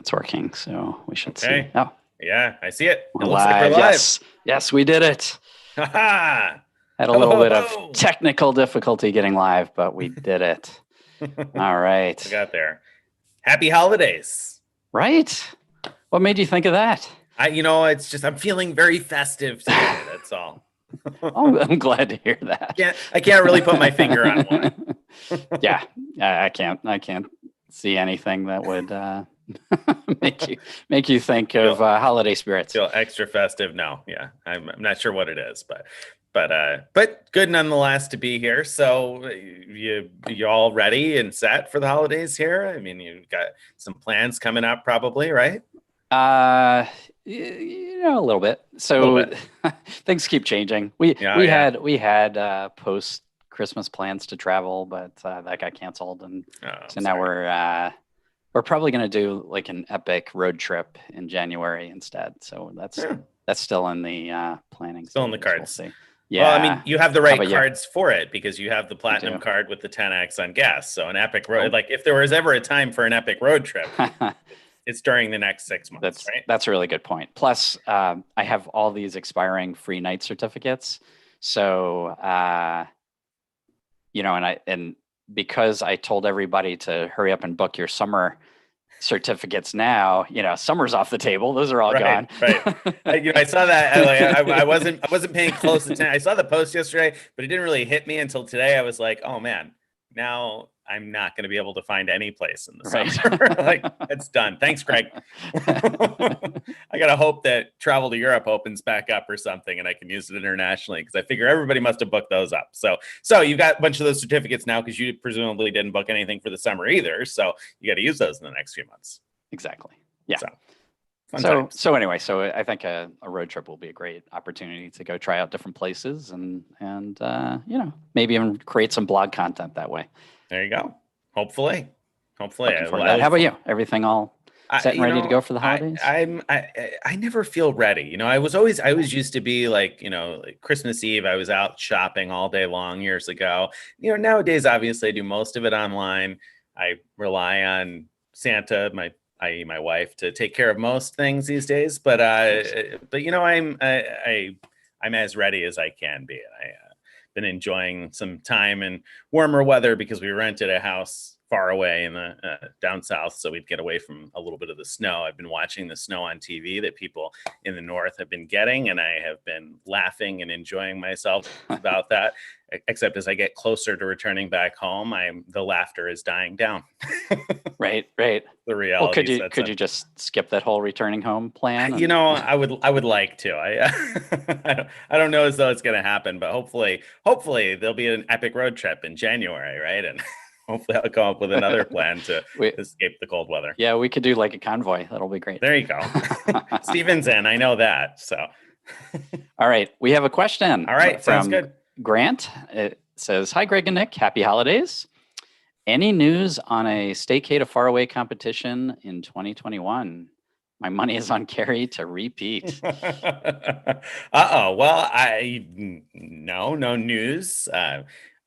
it's working. So we should see. Okay. Oh, Yeah, I see it. we're It looks like we're live. live. Yes. Yes, we did it. Ha ha. Had a Ho, little ho, bit of ho. technical difficulty getting live, but we did it. All We right. got there. Happy holidays. Right? What made you think of that? It's just I'm feeling very festive today. That's all. Oh, I'm glad to hear that. I can't really put my finger on why. Yeah, I can't see anything that would make you think of holiday spirits. Feel extra festive. No, yeah, I'm not sure what it is, but good nonetheless to be here. So you all ready and set for the holidays here? I mean, you've got some plans coming up, probably, right? A little bit. So Little bit. things keep changing. We had post Christmas plans to travel, but that got canceled, and so now we're probably going to do like an epic road trip in January instead. So that's still in the planning. Still in the stages. cards. We'll see. Yeah. Well, I mean, you have the right you? cards for it because you have the platinum card with the 10x on gas. So an epic road, like if there was ever a time for an epic road trip, it's during the next 6 months, right? That's a really good point. Plus, I have all these expiring free night certificates. So, and because I told everybody to hurry up and book your summer certificates now, summer's off the table. Those are all gone. Right. I saw that. I wasn't paying close attention. I saw the post yesterday, but it didn't really hit me until today. I was like, oh man, now I'm not going to be able to find any place in the summer. Like, it's done. Thanks, Greg. I got to hope that travel to Europe opens back up or something and I can use it internationally because I figure everybody must have booked those up. So you've got a bunch of those certificates now because you presumably didn't book anything for the summer either. So you got to use those in the next few months. Exactly. Yeah. So anyway, I think a road trip will be a great opportunity to go try out different places and maybe even create some blog content that way. There you go. Hopefully. How about you? Everything all set and ready to go for the holidays? I never feel ready. I always used to be like Christmas Eve, I was out shopping all day long years ago. Nowadays, obviously I do most of it online. I rely on Santa, i.e. my wife, to take care of most things these days. But I'm as ready as I can be. Been enjoying some time in warmer weather because we rented a house far away in the down south, so we'd get away from a little bit of the snow. I've been watching the snow on TV that people in the north have been getting, and I have been laughing and enjoying myself about that. Except as I get closer to returning back home, the laughter is dying down. Right. The reality. Well, could you just skip that whole returning home plan? I would like to. I don't know as though it's going to happen, but hopefully there'll be an epic road trip in January, right? And hopefully I'll come up with another plan to escape the cold weather. Yeah, we could do like a convoy. That'll be great. There you go. Steven's in. I know that. So. All right. We have a question. All right. Sounds good. Grant. It says, "Hi, Greg and Nick. Happy holidays. Any news on a StayCay to Faraway competition in 2021? My money is on Carrie to repeat." Uh-oh. Well, no news.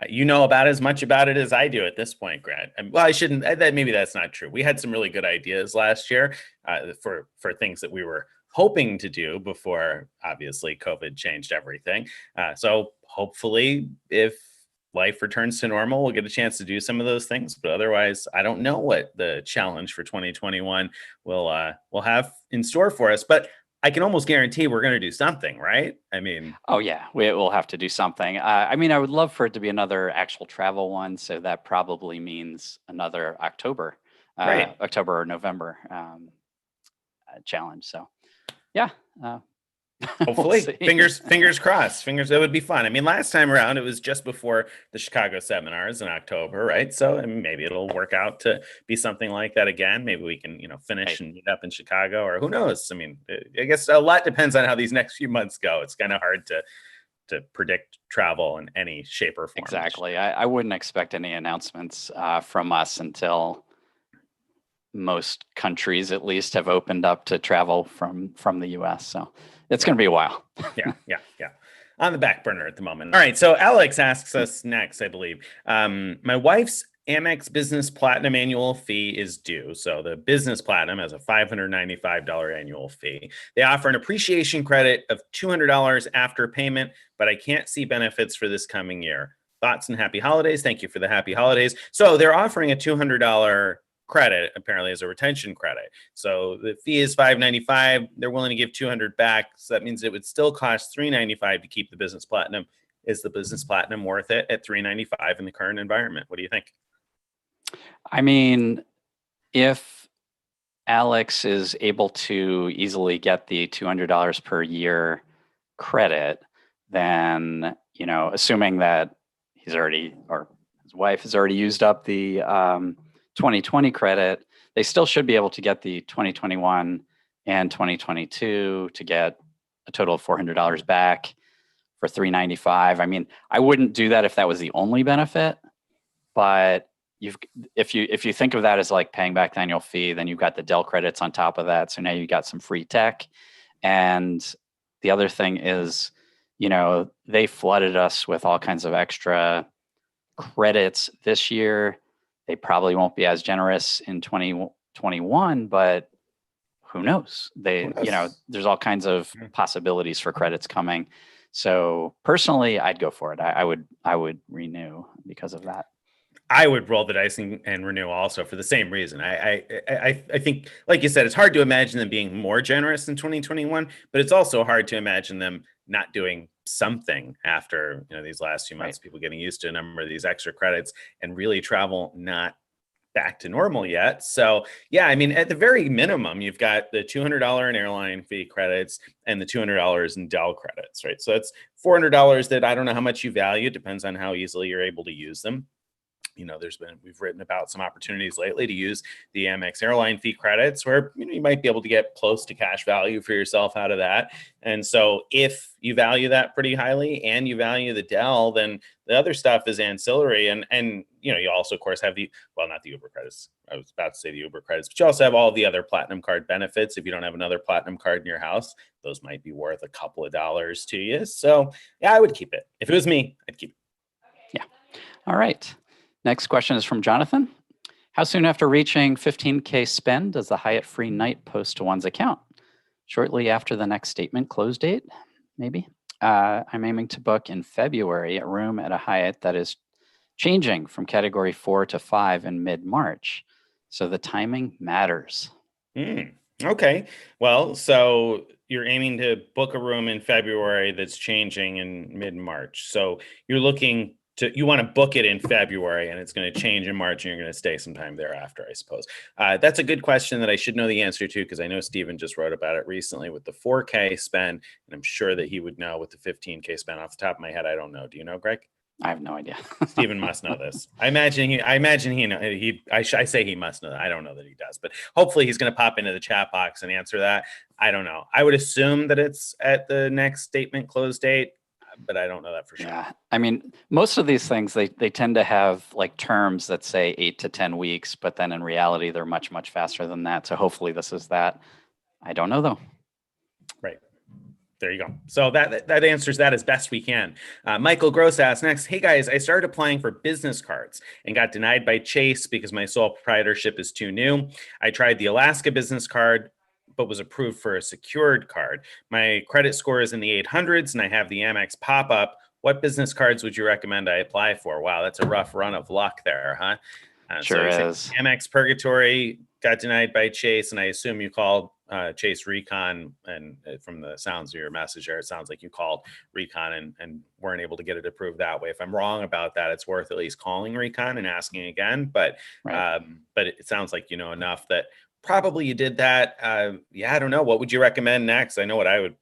You know about as much about it as I do at this point, Grant. Well, I shouldn't. Maybe that's not true. We had some really good ideas last year for things that we were hoping to do before, obviously, COVID changed everything. So hopefully, if life returns to normal, we'll get a chance to do some of those things. But otherwise, I don't know what the challenge for 2021 will have in store for us. But I can almost guarantee we're going to do something, right? I mean, oh yeah, we will have to do something. I would love for it to be another actual travel one. So that probably means another October, right? October or November challenge. So yeah. Hopefully, fingers crossed. That would be fun. I mean, last time around, it was just before the Chicago seminars in October, right? So maybe it'll work out to be something like that again. Maybe we can, finish and meet up in Chicago, or who knows? I mean, I guess a lot depends on how these next few months go. It's kind of hard to predict travel in any shape or form. Exactly. I wouldn't expect any announcements from us until most countries at least have opened up to travel from the US. So it's going to be a while. Yeah. On the back burner at the moment. All right. So Alex asks us next, I believe. My wife's Amex Business Platinum annual fee is due. So the Business Platinum has a $595 annual fee. They offer an appreciation credit of $200 after payment, but I can't see benefits for this coming year. Thoughts and happy holidays. Thank you for the happy holidays. So they're offering a $200 credit apparently as a retention credit. So the fee is $595. They're willing to give $200 back. So that means it would still cost $395 to keep the Business Platinum. Is the Business Platinum worth it at $395 in the current environment? What do you think? I mean, if Alex is able to easily get the $200 per year credit, then, assuming that he's already, or his wife has already used up the 2020 credit, they still should be able to get the 2021 and 2022 to get a total of $400 back for $395. I mean, I wouldn't do that if that was the only benefit, but if you think of that as like paying back the annual fee, then you've got the Dell credits on top of that. So now you got some free tech. And the other thing is, they flooded us with all kinds of extra credits this year. They probably won't be as generous in 2021, but who knows? There's all kinds of possibilities for credits coming. So personally, I'd go for it. I would renew because of that. I would roll the dice and renew also for the same reason. I think, like you said, it's hard to imagine them being more generous in 2021, but it's also hard to imagine them not doing something after these last few months, people getting used to a number of these extra credits and really travel not back to normal yet. So yeah, I mean, at the very minimum, you've got the $200 in airline fee credits and the $200 in Dell credits, right? So it's $400 that I don't know how much you value. It depends on how easily you're able to use them. We've written about some opportunities lately to use the Amex airline fee credits where you might be able to get close to cash value for yourself out of that. And so if you value that pretty highly and you value the Dell, then the other stuff is ancillary. And you also, of course, have not the Uber credits. I was about to say the Uber credits, but you also have all the other Platinum card benefits. If you don't have another Platinum card in your house, those might be worth a couple of dollars to you. So yeah, I would keep it. If it was me, I'd keep it. Yeah. All right. Next question is from Jonathan. How soon after reaching 15K spend does the Hyatt free night post to one's account? Shortly after the next statement close date, maybe. I'm aiming to book in February a room at a Hyatt that is changing from category 4 to 5 in mid-March. So the timing matters. Okay. Well, so you're aiming to book a room in February that's changing in mid-March. So you want to book it in February and it's going to change in March and you're going to stay sometime thereafter, I suppose. That's a good question that I should know the answer to because I know Stephen just wrote about it recently with the 4K spend, and I'm sure that he would know with the 15K spend. Off the top of my head, I don't know. Do you know, Greg? I have no idea. Stephen must know this. I imagine he know. I say he must know that. I don't know that he does, but hopefully he's going to pop into the chat box and answer that. I don't know. I would assume that it's at the next statement close date, but I don't know that for sure. Yeah. I mean, most of these things, they tend to have like terms that say 8 to 10 weeks, but then in reality, they're much, much faster than that. So hopefully this is that. I don't know though. Right. There you go. So that answers that as best we can. Michael Gross asks next, hey guys, I started applying for business cards and got denied by Chase because my sole proprietorship is too new. I tried the Alaska business card, but was approved for a secured card. My credit score is in the 800s and I have the Amex pop-up. What business cards would you recommend I apply for? Wow, that's a rough run of luck there, huh? Sure is. Amex Purgatory got denied by Chase, and I assume you called Chase Recon, and from the sounds of your message there, it sounds like you called Recon and weren't able to get it approved that way. If I'm wrong about that, it's worth at least calling Recon and asking again. But but it sounds like you know enough that probably you did that. Yeah, I don't know. What would you recommend next? I know what I could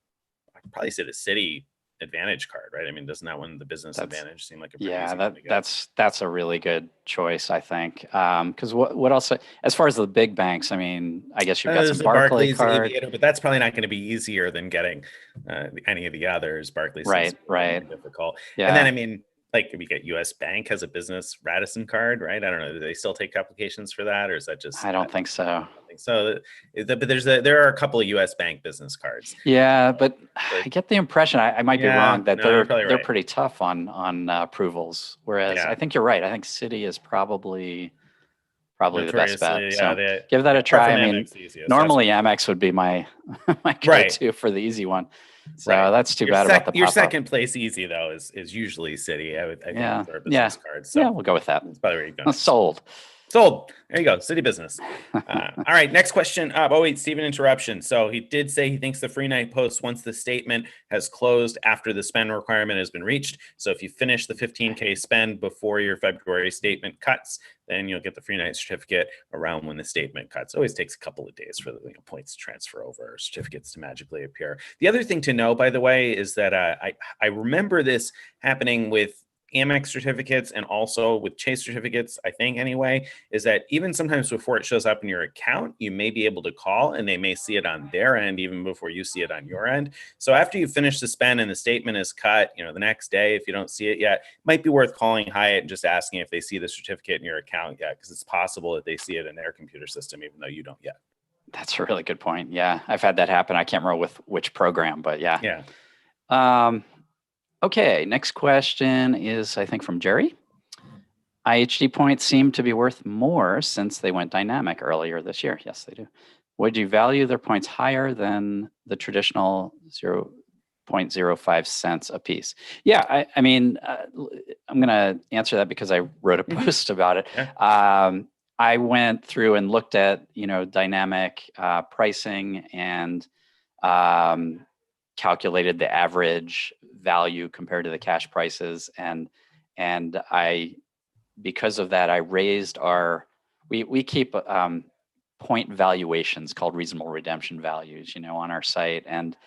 probably say the City Advantage card, right? I mean, doesn't that one, the Business Advantage, seem like a pretty easy one to get? That's a really good choice, I think. Because what else? As far as the big banks, I mean, I guess you've got some Barclays card, Aviator, but that's probably not going to be easier than getting any of the others. Barclays, right? Difficult. Yeah. And then, I mean, like we get U.S. Bank has a business Radisson card, right? I don't know. Do they still take applications for that, or is that just? I don't think so. I don't think so. But there are a couple of U.S. Bank business cards. Yeah, but I get the impression, I might be wrong, that you're probably they're right. pretty tough on approvals. Whereas I think you're right. I think Citi is probably the best bet. So give that a try. I mean, normally Amex would be my go-to for the easy one. So that's too bad about the pop-up. Your second place easy though is usually Citi. I think for a business card. So we'll go with that. That's probably where you're going. Sold. There you go. City business. All right. Next question. Oh, wait, Stephen, interruption. So he did say he thinks the free night posts once the statement has closed after the spend requirement has been reached. So if you finish the 15K spend before your February statement cuts, then you'll get the free night certificate around when the statement cuts. It always takes a couple of days for the points to transfer over, or certificates to magically appear. The other thing to know, by the way, is that I remember this happening with Amex certificates and also with Chase certificates, I think anyway, is that even sometimes before it shows up in your account, you may be able to call and they may see it on their end even before you see it on your end. So after you finish the spend and the statement is cut, the next day, if you don't see it yet, it might be worth calling Hyatt and just asking if they see the certificate in your account yet, because it's possible that they see it in their computer system, even though you don't yet. That's a really good point. Yeah, I've had that happen. I can't remember with which program, but yeah. Yeah. Okay, next question is, I think, from Jerry. IHD points seem to be worth more since they went dynamic earlier this year. Yes, they do. Would you value their points higher than the traditional 0.05 cents a piece? Yeah, I mean, I'm going to answer that because I wrote a post about it. Yeah. I went through and looked at, dynamic pricing and calculated the average value compared to the cash prices, and I, because of that, I raised we keep point valuations called reasonable redemption values, on our site, and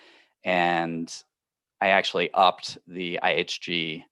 I actually upped the IHG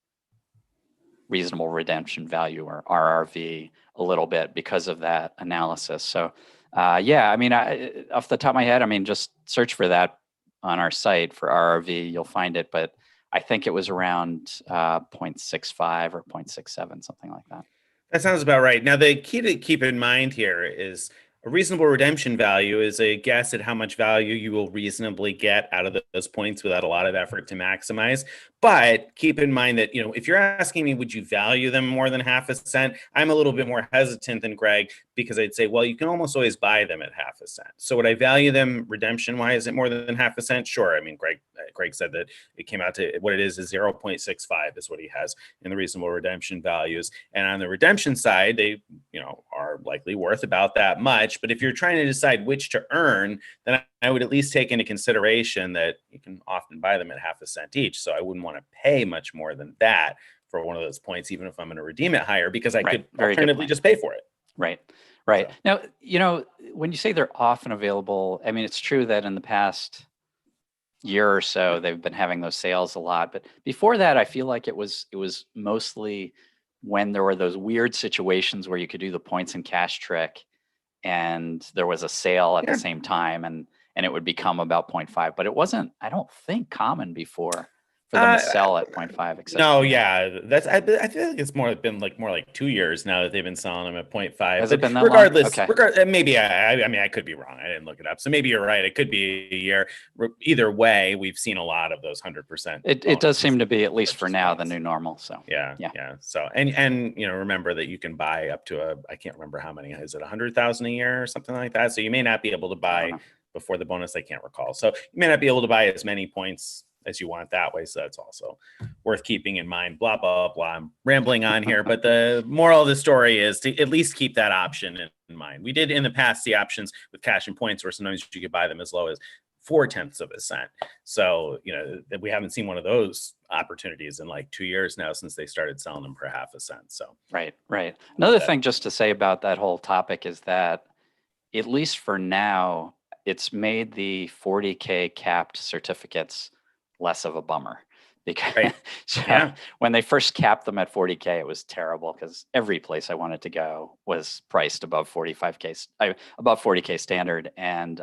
reasonable redemption value, or RRV, a little bit because of that analysis. So I mean, off the top of my head, I mean, just search for that on our site for RRV, you'll find it, but I think it was around 0.65 or 0.67, something like that. That sounds about right. Now, the key to keep in mind here is a reasonable redemption value is a guess at how much value you will reasonably get out of those points without a lot of effort to maximize. But keep in mind that, if you're asking me, would you value them more than half a cent? I'm a little bit more hesitant than Greg, because I'd say, well, you can almost always buy them at half a cent. So would I value them redemption-wise at more than half a cent? Sure. I mean, Greg said that it came out to what it is 0.65 is what he has in the reasonable redemption values. And on the redemption side, they, are likely worth about that much. But if you're trying to decide which to earn, then I would at least take into consideration that you can often buy them at half a cent each. So I wouldn't want to pay much more than that for one of those points, even if I'm going to redeem it higher, because I could alternatively just pay for it. Right. So. Now, when you say they're often available, I mean, it's true that in the past year or so, they've been having those sales a lot. But before that, I feel like it was mostly when there were those weird situations where you could do the points and cash trick and there was a sale at the same time, and it would become about 0.5, but it wasn't, I don't think, common before for them to sell at 0.5. No, that's I feel like it's more like 2 years now that they've been selling them at 0.5. Has it been that regardless, long? Okay. Maybe I mean, I could be wrong. I didn't look it up, so maybe you're right. It could be a year. Either way, we've seen a lot of those 100%. It does seem to be, at least for now, the new normal. So yeah. So and remember that you can buy up to I can't remember how many, is it 100,000 a year or something like that? So you may not be able to buy before the bonus. I can't recall. So you may not be able to buy as many points as you want that way. So that's also worth keeping in mind. Blah, blah, blah. I'm rambling on here, but the moral of the story is to at least keep that option in mind. We did in the past see options with cash and points where sometimes you could buy them as low as 0.4 cents. So, we haven't seen one of those opportunities in like 2 years now since they started selling them for half a cent. So, right. Another thing just to say about that whole topic is that, at least for now, it's made the 40K capped certificates less of a bummer, because when they first capped them at 40K, it was terrible because every place I wanted to go was priced above 40K standard. And,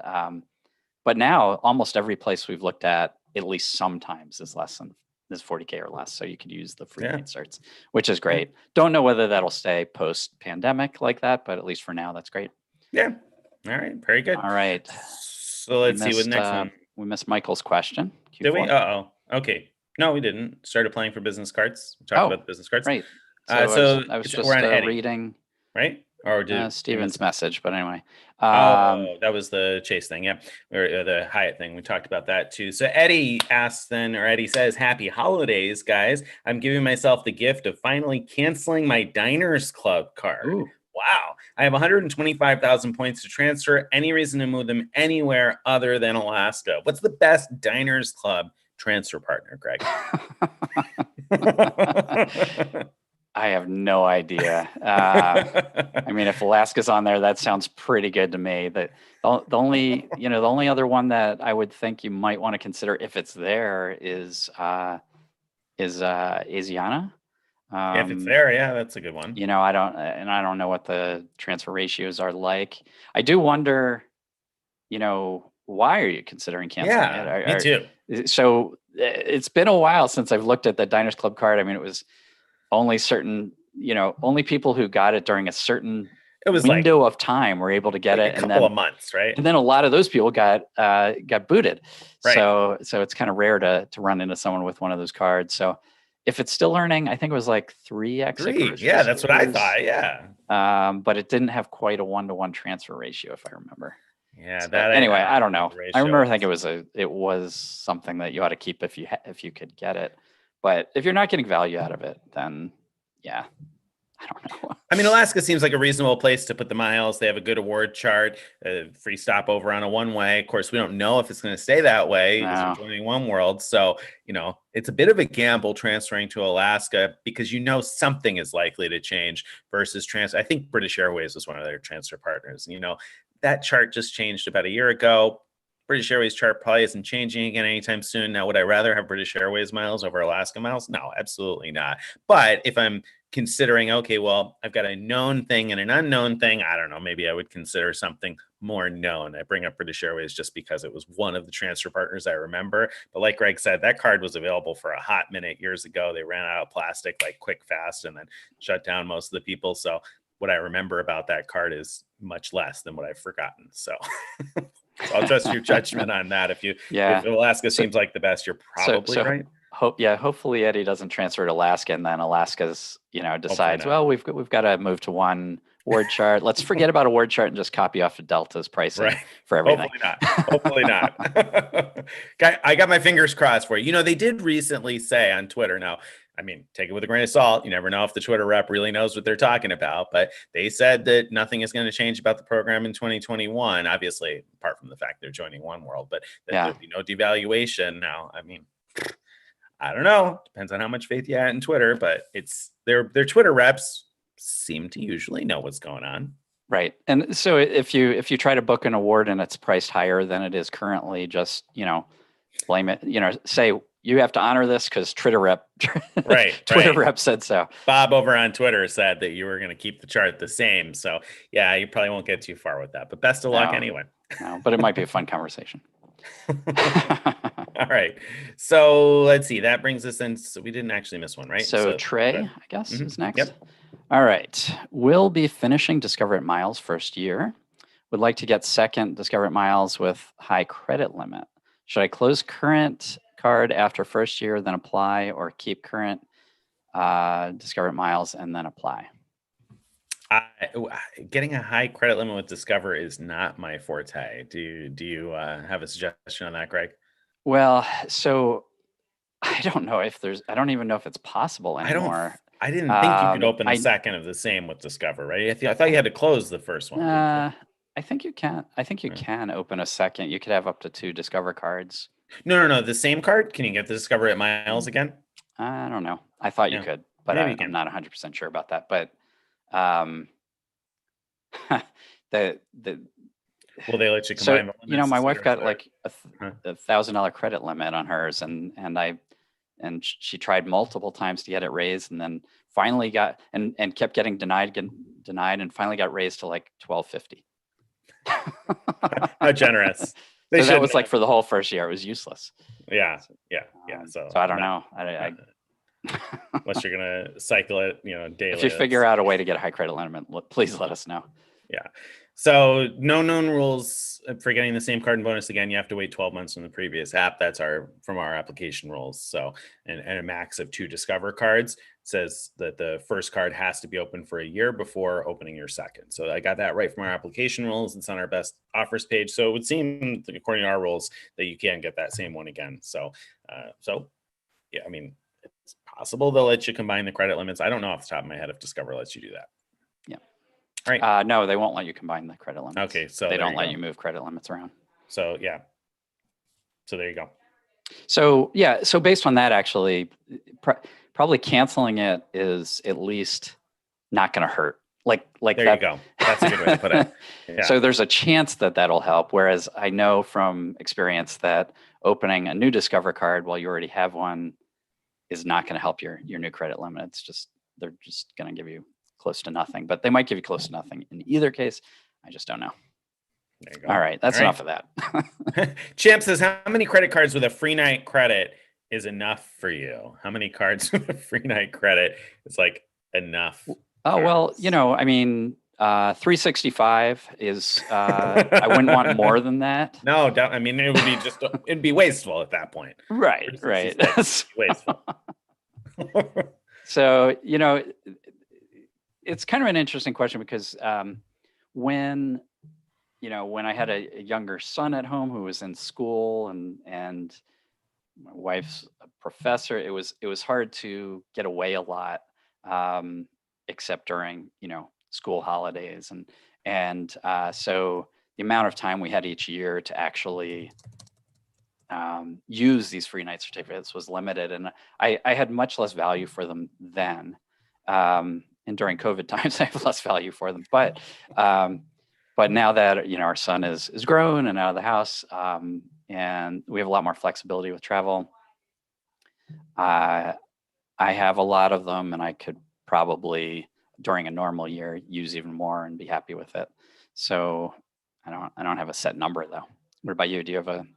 but now almost every place we've looked at least sometimes is less than is 40K or less. So you could use the free night certs, which is great. Don't know whether that'll stay post pandemic like that, but at least for now, that's great. Yeah. All right. Very good. All right. So let's see what the next one. We missed Michael's question. Q4. Did we? Okay. No, we didn't. Started playing for business cards. We talked about the business cards. Right. So I was just we're on Eddie, reading. Right? Or did Steven's message, but anyway. That was the Chase thing, yeah, or the Hyatt thing. We talked about that too. So Eddie asks Eddie says, "Happy holidays, guys! I'm giving myself the gift of finally canceling my Diners Club card. Ooh. Wow, I have 125,000 points to transfer. Any reason to move them anywhere other than Alaska? What's the best Diners Club transfer partner, Greg?" I have no idea. I mean, if Alaska's on there, that sounds pretty good to me. The only other one that I would think you might want to consider if it's there is Asiana. If it's there, yeah, that's a good one. I don't know what the transfer ratios are like. I do wonder, why are you considering canceling it? Me too. So it's been a while since I've looked at the Diners Club card. I mean, it was only only people who got it during a certain window of time were able to get it. A couple of months, right? And then a lot of those people got booted. Right. So it's kind of rare to run into someone with one of those cards. So if it's still earning, I think it was like 3x. Yeah, that's what I thought. Yeah. But it didn't have quite a 1-to-1 transfer ratio, if I remember. Yeah. So anyway, I don't know. I remember I think it was something that you ought to keep if you could get it. But if you're not getting value out of it, then yeah, I don't know. I mean, Alaska seems like a reasonable place to put the miles. They have a good award chart, free stopover on a one-way. Of course, we don't know if it's going to stay that way because we're joining One World. So, it's a bit of a gamble transferring to Alaska because something is likely to change versus transfer. I think British Airways was one of their transfer partners. That chart just changed about a year ago. British Airways chart probably isn't changing again anytime soon. Now, would I rather have British Airways miles over Alaska miles? No, absolutely not. But if I'm considering, okay, well, I've got a known thing and an unknown thing, I don't know, maybe I would consider something more known. I bring up British Airways just because it was one of the transfer partners I remember. But like Greg said, that card was available for a hot minute years ago. They ran out of plastic like quick, fast, and then shut down most of the people. So what I remember about that card is much less than what I've forgotten. So I'll trust your judgment on that. If Alaska seems like the best, you're probably right. Hopefully Eddie doesn't transfer to Alaska, and then Alaska's decides, well, we've got to move to one award chart. Let's forget about award chart and just copy off of Delta's pricing for everything. Hopefully not. I got my fingers crossed for you. They did recently say on Twitter. Now, I mean, take it with a grain of salt. You never know if the Twitter rep really knows what they're talking about, but they said that nothing is going to change about the program in 2021. Obviously, apart from the fact they're joining One World, but there'll be no devaluation. Now, I mean, I don't know. Depends on how much faith you have in Twitter, but it's their Twitter reps seem to usually know what's going on. Right. And so if you try to book an award and it's priced higher than it is currently, just, blame it, say you have to honor this because Twitter rep said so. Bob over on Twitter said that you were going to keep the chart the same. So yeah, you probably won't get too far with that, but best of luck anyway. No, but it might be a fun conversation. All right. So let's see. That brings us in. So we didn't actually miss one, right? So Trey, I guess, is next. Yep. All right. We'll be finishing Discover at Miles first year. Would like to get second Discover at Miles with high credit limit. Should I close current card after first year, then apply, or keep current Discover at Miles and then apply? Getting a high credit limit with Discover is not my forte. Do you have a suggestion on that, Greg? Well, so I don't know I don't even know if it's possible anymore. I didn't think you could open a second of the same with Discover, right? I thought you had to close the first one. I think you can. I think you can open a second. You could have up to 2 Discover cards. No. The same card? Can you get the Discover at Miles again? I don't know. I thought you could, but I'm not 100% sure about that. But will they let you combine? So, my wife got like a $1,000 credit limit on hers, and she tried multiple times to get it raised, and then finally got and kept getting denied, and finally got raised to like $1,250. How generous. They so that was have. like for the whole first year, it was useless. Yeah. So I don't know. Unless you're gonna cycle it, daily. If you figure out a way to get a high credit limit, please let us know. Yeah. So no known rules for getting the same card and bonus again. You have to wait 12 months from the previous app. That's from our application rules. So, and a max of 2 Discover cards. It says that the first card has to be open for a year before opening your second. So I got that right from our application rules. It's on our best offers page. So it would seem, according to our rules, that you can get that same one again. So, yeah, I mean, it's possible they'll let you combine the credit limits. I don't know off the top of my head if Discover lets you do that. Yeah. Right. No, they won't let you combine the credit limits. Okay, so they don't let you move credit limits around. So yeah. So there you go. So yeah, so based on that, actually, probably canceling it is at least not going to hurt. Like there that. You go. That's a good way to put it. Yeah. So there's a chance that'll help. Whereas I know from experience that opening a new Discover card while you already have one is not going to help your new credit limit. It's just they're just going to give you close to nothing, but they might give you close to nothing in either case. I just don't know. There you go. All right. That's enough of that. Champ says, how many credit cards with a free night credit is enough for you? How many cards with a free night credit is like enough? Oh, well, I mean, 365 is, I wouldn't want more than that. No, I mean, it would be it'd be wasteful at that point. Right. Wasteful. So, it's kind of an interesting question because when I had a younger son at home who was in school and my wife's a professor, it was hard to get away a lot, except during school holidays and so the amount of time we had each year to actually use these free night certificates was limited, and I had much less value for them then. And during COVID times, I have less value for them. But now that our son is grown and out of the house, and we have a lot more flexibility with travel, I have a lot of them, and I could probably during a normal year use even more and be happy with it. So I don't have a set number though. What about you? Do you have an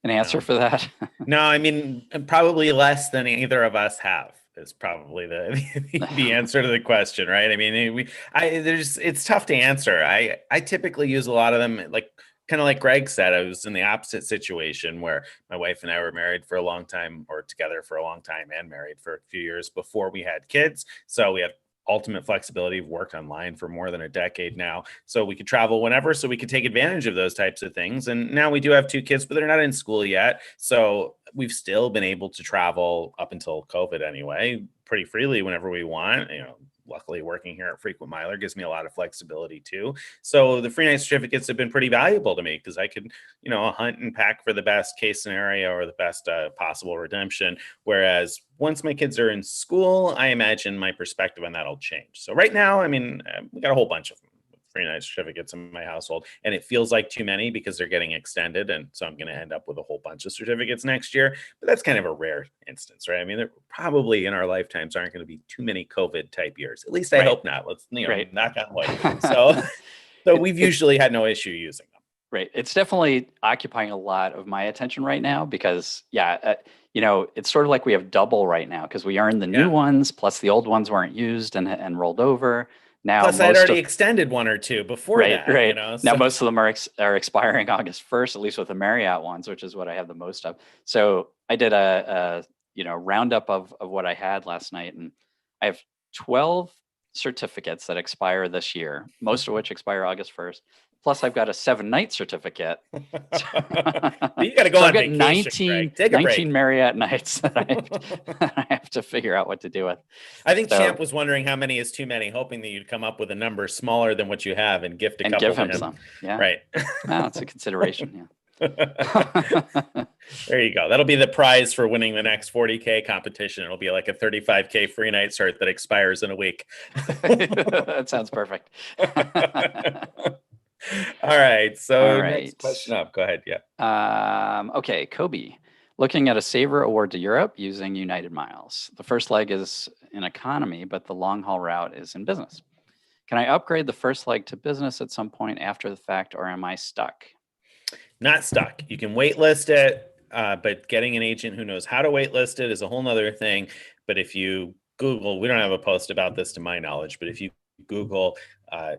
answer for that? No, I mean, probably less than either of us have is probably the answer to the question, right? I mean, it's tough to answer. I typically use a lot of them, like kind of like Greg said. I was in the opposite situation where my wife and I were married for a long time, or together for a long time, and married for a few years before we had kids. So we have ultimate flexibility. We've worked online for more than a decade now, so we could travel whenever, so we could take advantage of those types of things. And now we do have 2 kids, but they're not in school yet, so we've still been able to travel up until COVID anyway, pretty freely whenever we want. Luckily working here at Frequent Miler gives me a lot of flexibility too. So the free night certificates have been pretty valuable to me because I could, hunt and pack for the best case scenario or the best possible redemption. Whereas once my kids are in school, I imagine my perspective on that'll change. So right now, I mean, we got a whole bunch of them. Free night certificates in my household, and it feels like too many because they're getting extended, and so I'm going to end up with a whole bunch of certificates next year. But that's kind of a rare instance, right? I mean, there probably in our lifetimes aren't going to be too many COVID type years. At least I hope not. Let's knock on wood. So we've usually had no issue using them. Right. It's definitely occupying a lot of my attention right now because it's sort of like we have double right now because we earned the new ones plus the old ones weren't used and rolled over. Now, plus, I'd already extended 1 or 2 before that. Right. Now, most of them are expiring August 1st, at least with the Marriott ones, which is what I have the most of. So I did a roundup of what I had last night, and I have 12 certificates that expire this year, most of which expire August 1st. Plus, I've got a 7-night certificate. You got to go on vacation. 19 Marriott nights that I have to figure out what to do with. I think Champ was wondering how many is too many, hoping that you'd come up with a number smaller than what you have and gift a couple give him to him. Some. Yeah. Right. Well, it's a consideration. Yeah. There you go. That'll be the prize for winning the next 40K competition. It'll be like a 35K free night cert that expires in a week. That sounds perfect. All right. So next question up. Go ahead. Yeah. Okay. Kobe, looking at a Saver award to Europe using United Miles. The first leg is in economy, but the long haul route is in business. Can I upgrade the first leg to business at some point after the fact, or am I stuck? Not stuck. You can waitlist it, but getting an agent who knows how to waitlist it is a whole nother thing. But if you Google, we don't have a post about this to my knowledge, but if you Google, a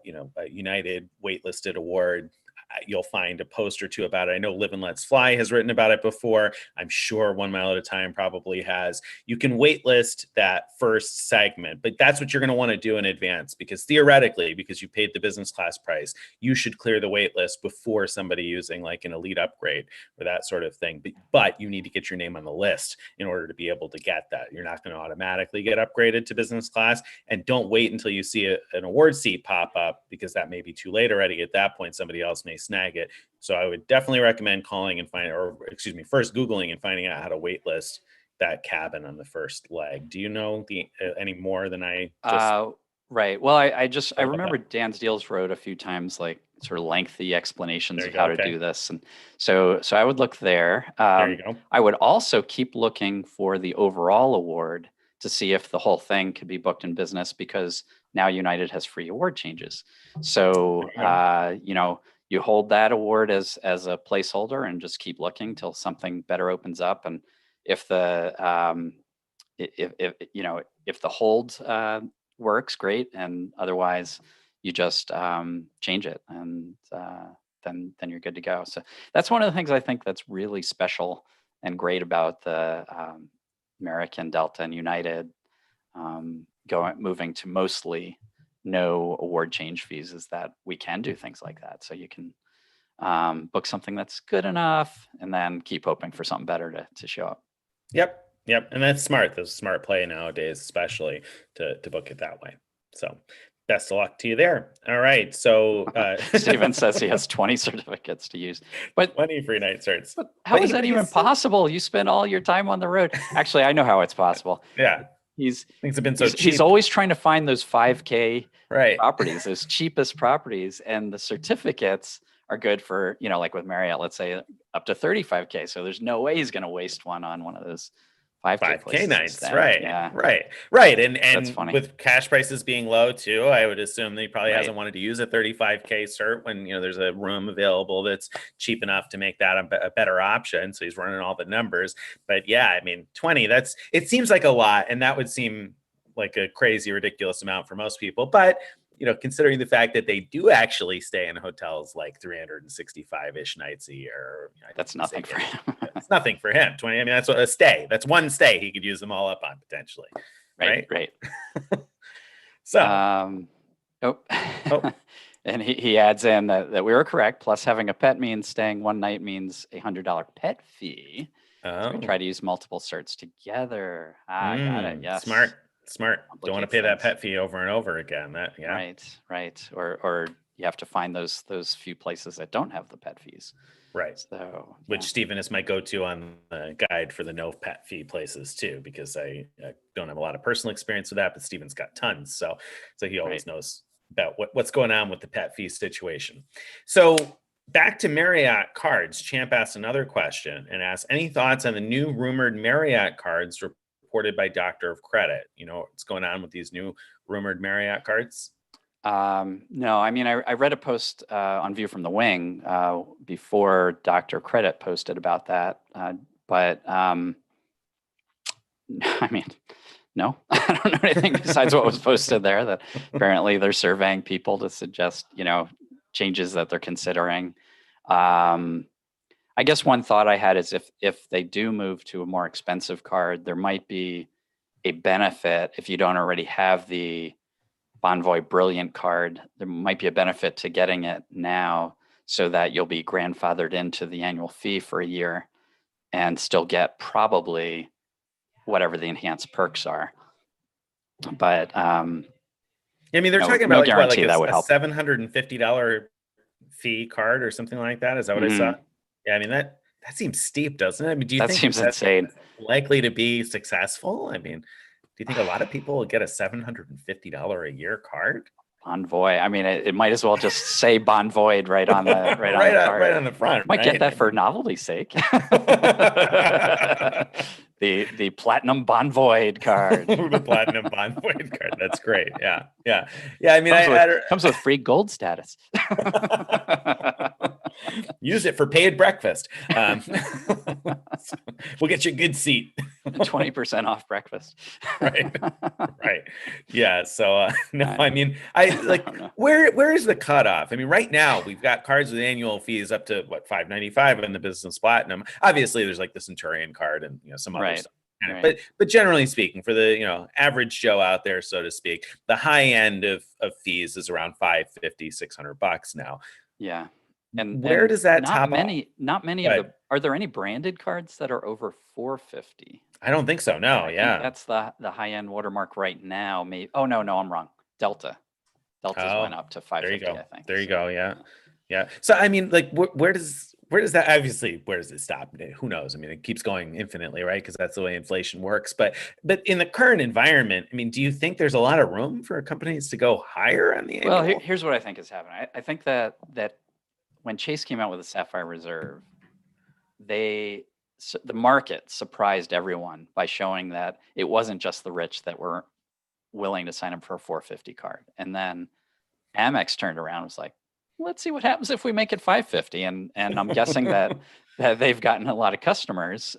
United waitlisted award, you'll find a post or two about it. I know Live and Let's Fly has written about it before. I'm sure 1 Mile at a Time probably has. You can waitlist that first segment, but that's what you're going to want to do in advance, because theoretically, because you paid the business class price, you should clear the waitlist before somebody using like an elite upgrade or that sort of thing. But you need to get your name on the list in order to be able to get that. You're not going to automatically get upgraded to business class, and don't wait until you see an award seat pop up, because that may be too late already. At that point, somebody else may snag it. So I would definitely recommend calling and first Googling and finding out how to waitlist that cabin on the first leg. Do you know any more than I just? Right. Well, I remember Dan's Deals wrote a few times like sort of lengthy explanations of how to do this, and so I would look there. There you go. I would also keep looking for the overall award to see if the whole thing could be booked in business, because now United has free award changes. So you hold that award as a placeholder and just keep looking till something better opens up. And if the if the hold works, great, and otherwise you just change it, and then you're good to go. So that's one of the things I think that's really special and great about the American, Delta, and United moving to mostly no award change fees, is that we can do things like that. So you can book something that's good enough and then keep hoping for something better to show up. Yep. And that's smart. That's a smart play nowadays, especially to book it that way. So best of luck to you there. All right. So Steven says he has 20 certificates to use, but 20 free night certs. But how is that even possible? You spend all your time on the road. Actually, I know how it's possible. Yeah. Things have been so cheap. He's always trying to find those 5K right. properties, those cheapest properties, and the certificates are good for, like with Marriott, let's say up to 35K. So there's no way he's going to waste one on one of those 5K nights. instead. Right. Yeah. Right. And with cash prices being low too, I would assume that he probably hasn't wanted to use a 35K cert when, there's a room available that's cheap enough to make that a better option. So he's running all the numbers. But yeah, 20, it seems like a lot. And that would seem like a crazy, ridiculous amount for most people. But considering the fact that they do actually stay in hotels like 365-ish nights a year. That's nothing for him. It's nothing for him. 20. That's a stay. That's one stay he could use them all up on potentially. Right. So. And he adds in that we were correct. Plus, having a pet means staying one night means $100 pet fee. So we try to use multiple certs together. Got it. Yes. Smart. Don't want to pay that pet fee over and over again. Right. Or you have to find those few places that don't have the pet fees. Right. So which Stephen is my go-to on the guide for the no pet fee places too, because I don't have a lot of personal experience with that, but Stephen's got tons. So he always knows about what's going on with the pet fee situation. So back to Marriott cards. Champ asked another question and asked, any thoughts on the new rumored Marriott cards reported by Doctor of Credit? What's going on with these new rumored Marriott cards? No, I read a post on View from the Wing before Doctor Credit posted about that, but no, I don't know anything besides what was posted there. That apparently they're surveying people to suggest changes that they're considering. I guess one thought I had is if they do move to a more expensive card, there might be a benefit if you don't already have the Bonvoy Brilliant card. There might be a benefit to getting it now so that you'll be grandfathered into the annual fee for a year and still get probably whatever the enhanced perks are. But they're talking about a $750 fee card or something like that. Is that what I saw? Yeah, that seems steep, doesn't it? Do you think seems insane? Likely to be successful? Do you think a lot of people will get a $750 a year card? Bonvoy. It might as well just say Bonvoy right on the card. Right on the front. Might get that for novelty's sake. The platinum Bonvoy card. The platinum Bonvoy card. That's great. Yeah. Comes with free gold status. Use it for paid breakfast. We'll get you a good seat. 20% off breakfast. Right. Yeah. So I mean, where is the cutoff? I mean, right now we've got cards with annual fees up to what, $595 in the Business Platinum. Obviously, there's like the Centurion card and some other stuff. Right. But generally speaking, for the average Joe out there, so to speak, the high end of fees is around $550-$600 now. Yeah. And where does that top off? Not many of the. Are there any branded cards that are over $450? I don't think so. No. I think that's the high end watermark right now. Maybe. Oh no, I'm wrong. Delta's went up to $550. There you go. I think. There you go. Yeah. So I mean, like, where does that, obviously, where does it stop? Who knows? I mean, it keeps going infinitely, right? Because that's the way inflation works. But in the current environment, I mean, do you think there's a lot of room for companies to go higher on the annual? Well, here's what I think is happening. I think that when Chase came out with the Sapphire Reserve, the market surprised everyone by showing that it wasn't just the rich that were willing to sign up for a $450 card. And then Amex turned around and was like, let's see what happens if we make it $550. And I'm guessing that they've gotten a lot of customers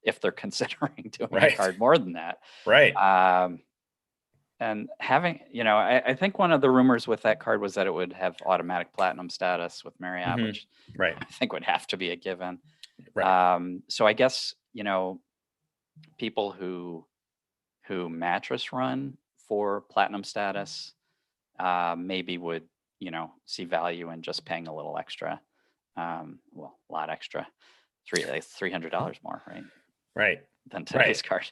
if they're considering doing a card more than that. Right. And having, I think one of the rumors with that card was that it would have automatic platinum status with Marriott, which I think would have to be a given. Right. So I guess, people who mattress run for platinum status maybe would, see value in just paying a little extra. A lot extra, $300 more, right? Right. Than today's card.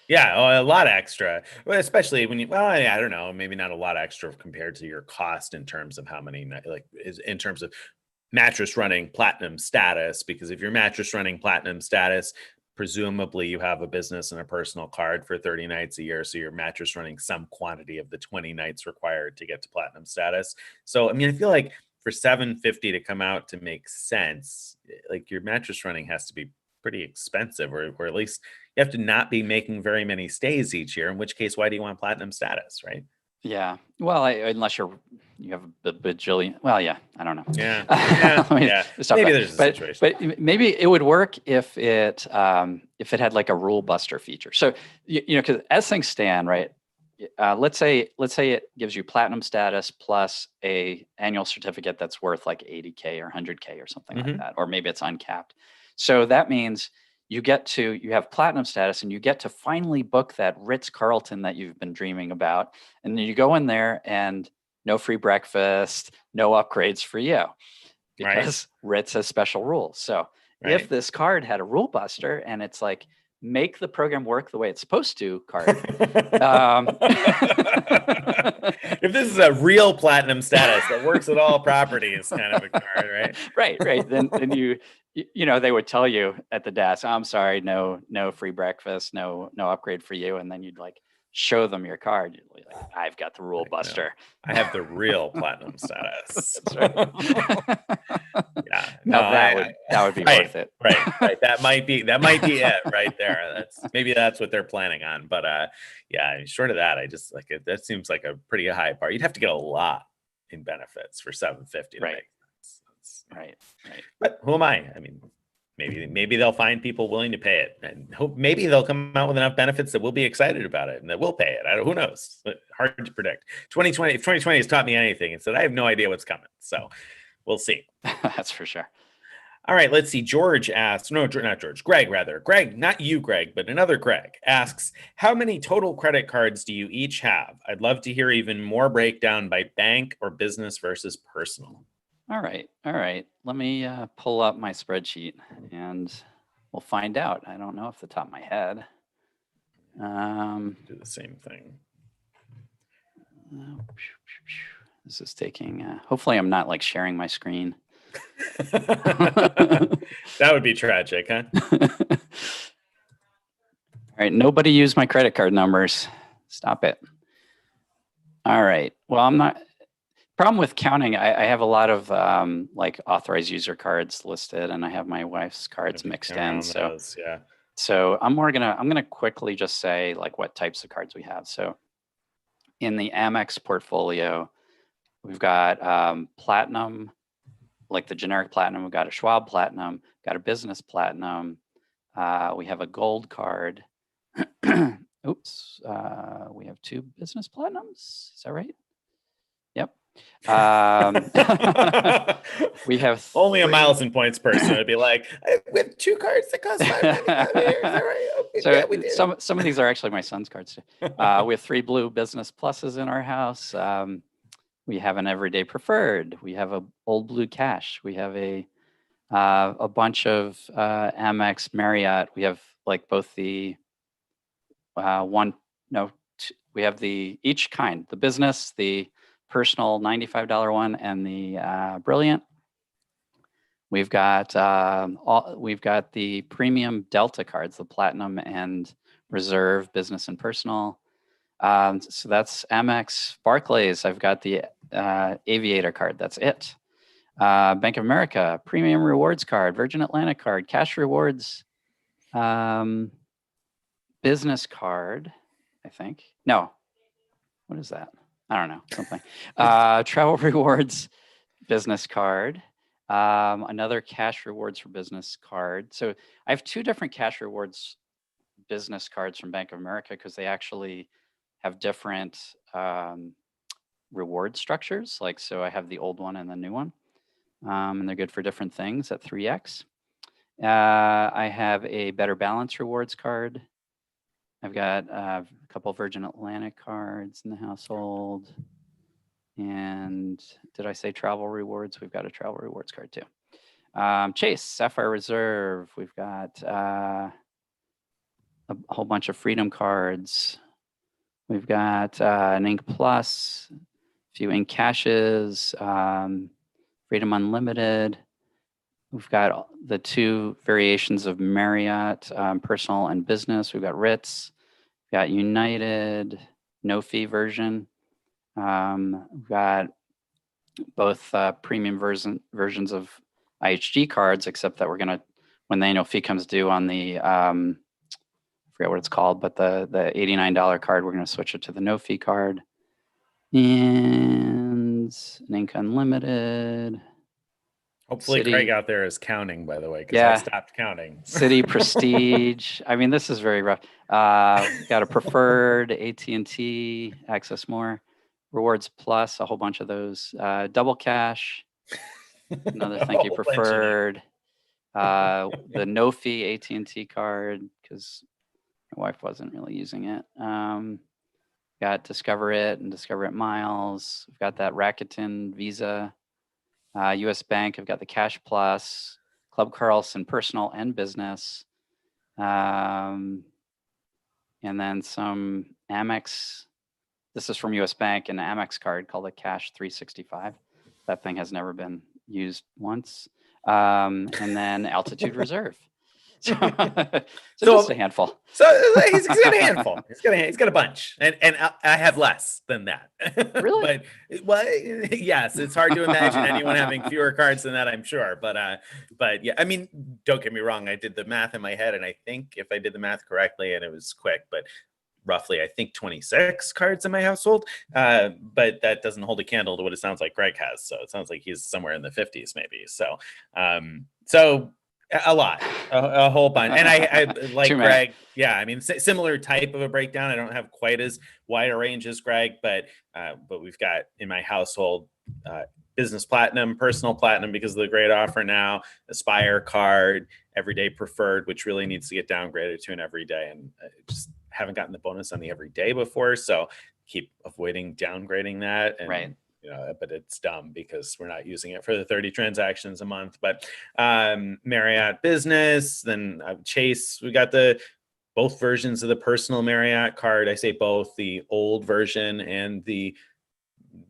Yeah, a lot extra, well, especially when I don't know, maybe not a lot extra compared to your cost in terms of how many, in terms of mattress running platinum status, because if you're mattress running platinum status, presumably you have a business and a personal card for 30 nights a year. So you're mattress running some quantity of the 20 nights required to get to platinum status. So, I mean, I feel like for $750 to come out to make sense, like your mattress running has to be pretty expensive, or at least you have to not be making very many stays each year, in which case, why do you want platinum status, right? Yeah. Well, unless you have a bajillion. Well, yeah, I don't know. Yeah. Maybe there's a situation. But maybe it would work if it had like a rule buster feature. So, because as things stand, right, let's say it gives you platinum status plus a annual certificate that's worth like $80K or $100K or something like that, or maybe it's uncapped. So that means you have platinum status and you get to finally book that Ritz-Carlton that you've been dreaming about. And then you go in there and no free breakfast, no upgrades for you, because Ritz has special rules. So if this card had a rule buster and it's like, make the program work the way it's supposed to card. If this is a real platinum status that works at all properties kind of a card, right? Right. Then they would tell you at the desk, I'm sorry, no free breakfast, no upgrade for you. And then you'd like show them your card. You'd be like, I've got the rule buster. I have the real platinum status. That's right. Yeah. That would be worth it. Right. That might be it right there. That's what they're planning on. But short of that, I just like it. That seems like a pretty high bar. You'd have to get a lot in benefits for $750 to make sense. Right. But who am I? I mean, maybe they'll find people willing to pay it, and maybe they'll come out with enough benefits that we'll be excited about it and that we'll pay it. Who knows? Hard to predict. 2020 has taught me anything, and said I have no idea what's coming. So we'll see. That's for sure. All right, let's see. George asks, no, not George, Greg, rather. Greg, not you, Greg, but another Greg asks, how many total credit cards do you each have? I'd love to hear even more breakdown by bank or business versus personal. All right. Let me pull up my spreadsheet and we'll find out. I don't know off the top of my head. Do the same thing. This is taking, hopefully I'm not like sharing my screen. That would be tragic, huh? All right. Nobody use my credit card numbers. Stop it. All right. Well, I'm not. Problem with counting, I have a lot of like authorized user cards listed, and I have my wife's cards mixed in. So I'm gonna quickly just say like what types of cards we have. So in the Amex portfolio, we've got platinum like the generic platinum. We've got a Schwab platinum, got a business platinum. We have a gold card. Oops. We have 2 business platinums. Is that right? Yep. We have only a miles and points person. It'd be like, we have 2 cards that cost $5.95 here. Is that right? Okay, so yeah, we did. Some of these are actually my son's cards too. We have 3 blue business pluses in our house. We have an everyday preferred. We have a old blue cash. We have a bunch of Amex Marriott. We have like both the we have the each kind, the business, the personal $95 one, and the brilliant. We've got the premium Delta cards, the platinum and reserve, business and personal. So that's Amex. Barclays, I've got the Aviator card. That's it. Bank of America, premium rewards card, Virgin Atlantic card, cash rewards, business card, I think. No, what is that? I don't know, something. Travel rewards, business card, another cash rewards for business card. So I have 2 different cash rewards business cards from Bank of America because they actually have different reward structures. Like, so I have the old one and the new one. And they're good for different things at 3x. I have a Better Balance rewards card. I've got a couple Virgin Atlantic cards in the household. And did I say travel rewards? We've got a travel rewards card too. Chase, Sapphire Reserve. We've got a whole bunch of Freedom cards. We've got an Ink Plus, a few Ink Cashes, Freedom Unlimited. We've got the 2 variations of Marriott, personal and business. We've got Ritz, we've got United, no fee version. We've got both premium versions of IHG cards, except that we're gonna, when the annual fee comes due on the, I forget what it's called, but the $89 card, we're gonna switch it to the no fee card. And an Ink Unlimited. Hopefully City. Craig out there is counting, by the way, because I stopped counting. City Prestige. I mean, this is very rough. Got a preferred, AT&T, Access More, Rewards Plus, a whole bunch of those. Double Cash, another thank you preferred. The no fee AT&T card, because my wife wasn't really using it. Got Discover It and Discover It Miles. We've got that Rakuten Visa. US Bank, I've got the Cash Plus, Club Carlson personal and business. And then some Amex. This is from US Bank, an Amex card called a Cash 365. That thing has never been used once. And then Altitude Reserve. So just a handful. So he's got a handful. He's got a bunch, and I have less than that. Really? But yes, it's hard to imagine anyone having fewer cards than that, I'm sure. But yeah, I mean, don't get me wrong. I did the math in my head, and I think if I did the math correctly, and it was quick, but roughly, I think 26 cards in my household. But that doesn't hold a candle to what it sounds like Greg has. So it sounds like he's somewhere in the 50s, maybe. So a lot, a whole bunch. And I like Greg. Yeah, I mean, similar type of a breakdown. I don't have quite as wide a range as Greg, but we've got in my household business platinum, personal platinum because of the great offer now, Aspire card, everyday preferred, which really needs to get downgraded to an everyday, and just haven't gotten the bonus on the everyday before, so keep avoiding downgrading that. And, right. You know, but it's dumb because we're not using it for the 30 transactions a month. But Marriott business, then Chase, we got both versions of the personal Marriott card. I say both, the old version and the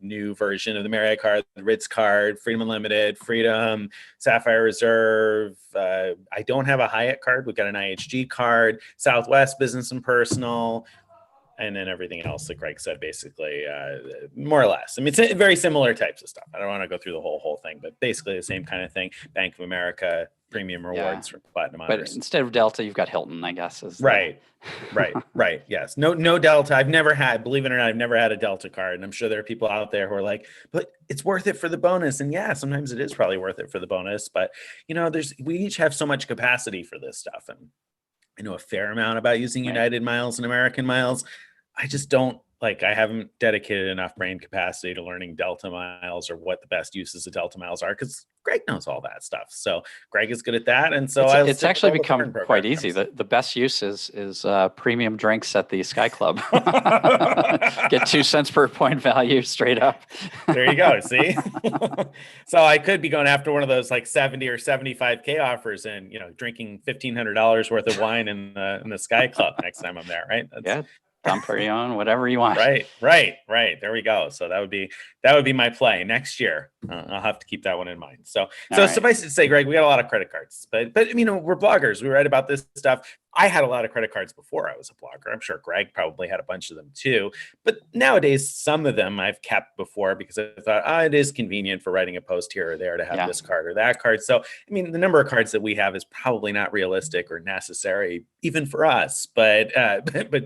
new version of the Marriott card, the Ritz card, Freedom Unlimited, Freedom, Sapphire Reserve. I don't have a Hyatt card. We've got an IHG card, Southwest business and personal. And then everything else that Greg said, basically, more or less. I mean, it's very similar types of stuff. I don't want to go through the whole thing, but basically the same kind of thing. Bank of America, premium rewards for platinum but honors. Instead of Delta, you've got Hilton, I guess. Right. Yes. No Delta. I've never had, believe it or not, I've never had a Delta card. And I'm sure there are people out there who are like, but it's worth it for the bonus. And yeah, sometimes it is probably worth it for the bonus. But, we each have so much capacity for this stuff. And I know a fair amount about using United miles and American miles. I just don't I haven't dedicated enough brain capacity to learning Delta miles or what the best uses of Delta miles are, because Greg knows all that stuff. So Greg is good at that. And so it's actually become quite easy. The best use is premium drinks at the Sky Club. Get 2 cents per point value straight up. There you go. See? So I could be going after one of those 70 or 75K offers and, drinking $1,500 worth of wine in the Sky Club next time I'm there. Right. Yeah. Dom Perignon, whatever you want. Right. There we go. So that would be my play next year. I'll have to keep that one in mind. So suffice it to say, Greg, we got a lot of credit cards, but we're bloggers. We write about this stuff. I had a lot of credit cards before I was a blogger. I'm sure Greg probably had a bunch of them too. But nowadays, some of them I've kept before because I thought, it is convenient for writing a post here or there to have this card or that card. So, the number of cards that we have is probably not realistic or necessary even for us, but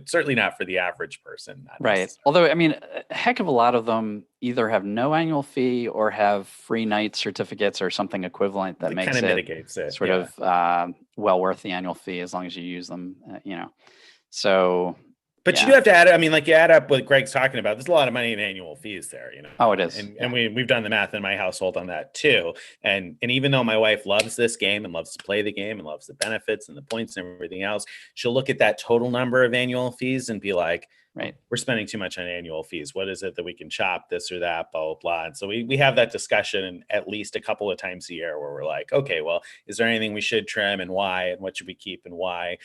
certainly not for the average person. Right. Although, a heck of a lot of them either have no annual fee or have free night certificates or something equivalent that makes it mitigates it sort of well worth the annual fee as long as you use them, So, but you do have to add it. You add up what Greg's talking about. There's a lot of money in annual fees there, Oh, it is. And we've done the math in my household on that too. And even though my wife loves this game and loves to play the game and loves the benefits and the points and everything else, she'll look at that total number of annual fees and be like, right, we're spending too much on annual fees. What is it that we can chop, this or that, blah, blah, blah. And so we have that discussion at least a couple of times a year where we're like, okay, well, is there anything we should trim and why, and what should we keep and why?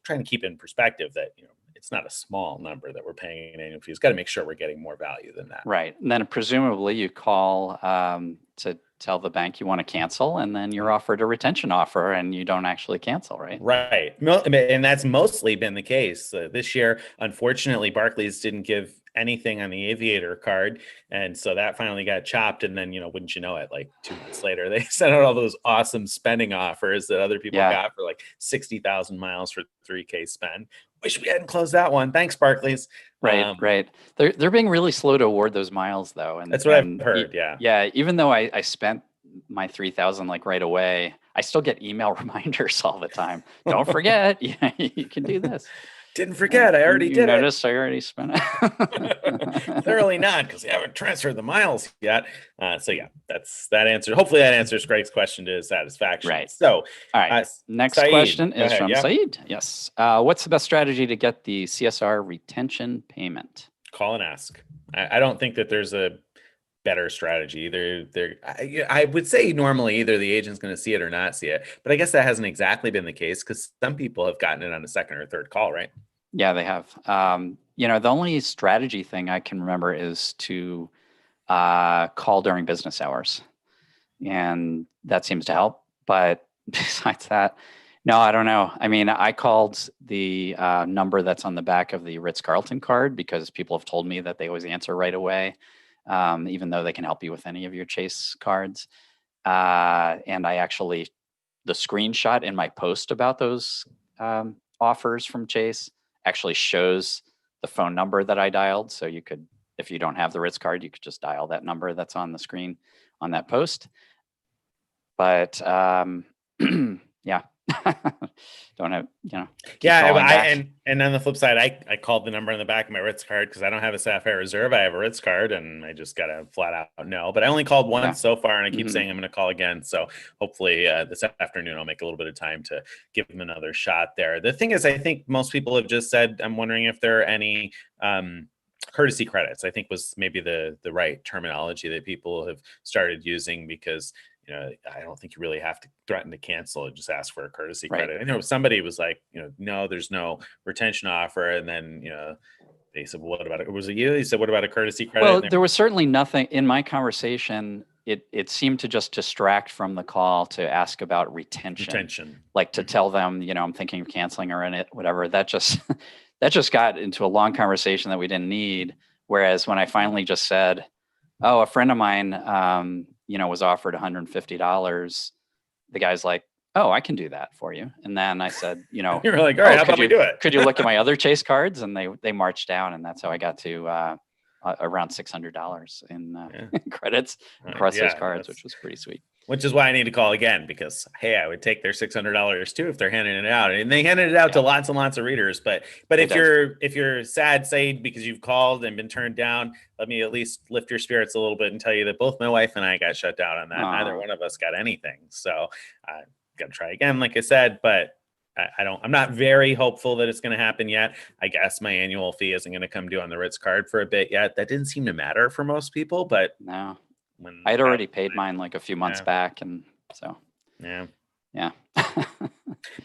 Trying to keep in perspective that, it's not a small number that we're paying in annual fees. Got to make sure we're getting more value than that. Right. And then presumably you call to tell the bank you want to cancel, and then you're offered a retention offer and you don't actually cancel, right? Right. And that's mostly been the case. This year, unfortunately, Barclays didn't give anything on the Aviator card. And so that finally got chopped. And then, wouldn't you know it, 2 months later, they sent out all those awesome spending offers that other people got for 60,000 miles for 3K spend. Wish we hadn't closed that one. Thanks, Barclays. Right. They're being really slow to award those miles, though. And that's what I've heard. Yeah. Even though I spent my 3,000 right away, I still get email reminders all the time. Don't forget, you can do this. Didn't forget. I already did it. I already spent it. Clearly not, because you haven't transferred the miles yet. So yeah, that answer. Hopefully that answers Greg's question to his satisfaction. Right. So, all right. Next Saeed, question is from Saeed. Yes. What's the best strategy to get the CSR retention payment? Call and ask. I don't think that there's a better strategy. I would say normally either the agent's going to see it or not see it, but I guess that hasn't exactly been the case because some people have gotten it on a second or third call, right? Yeah, they have. The only strategy thing I can remember is to call during business hours, and that seems to help. But besides that, no, I don't know. I called the number that's on the back of the Ritz-Carlton card because people have told me that they always answer right away. Even though they can help you with any of your Chase cards. And I actually, the screenshot in my post about those offers from Chase actually shows the phone number that I dialed. So you could, if you don't have the Ritz card, you could just dial that number that's on the screen on that post. But yeah. Don't have, and on the flip side, I called the number on the back of my Ritz card because I don't have a Sapphire Reserve. I have a Ritz card, and I just got a flat out no. But I only called once so far, and I keep saying I'm going to call again. So hopefully this afternoon I'll make a little bit of time to give them another shot there. The thing is, I think most people have just said, I'm wondering if there are any courtesy credits, I think was maybe the right terminology that people have started using, because I don't think you really have to threaten to cancel and just ask for a courtesy credit. I know somebody was like, no, there's no retention offer. And then, they said, well, what about it? Was it you? He said, what about a courtesy credit? Well, there was certainly nothing in my conversation. it seemed to just distract from the call to ask about retention. Like to tell them, I'm thinking of canceling or in it, whatever. That just that just got into a long conversation that we didn't need. Whereas when I finally just said, oh, a friend of mine, was offered $150, the guy's like, oh, I can do that for you. And then I said, you were like, all right, how about we do it? Could you look at my other Chase cards? And they marched down, and that's how I got to around $600 in credits across those cards, which was pretty sweet. Which is why I need to call again, because hey, I would take their $600 too if they're handing it out, and they handed it out to lots and lots of readers. But if you're sad, Said, because you've called and been turned down, let me at least lift your spirits a little bit and tell you that both my wife and I got shut down on that. Neither one of us got anything. So got to try again, like I said, but I'm not very hopeful that it's going to happen yet. I guess my annual fee isn't going to come due on the Ritz card for a bit yet. That didn't seem to matter for most people, but no. I had already paid mine like a few months back, and so yeah.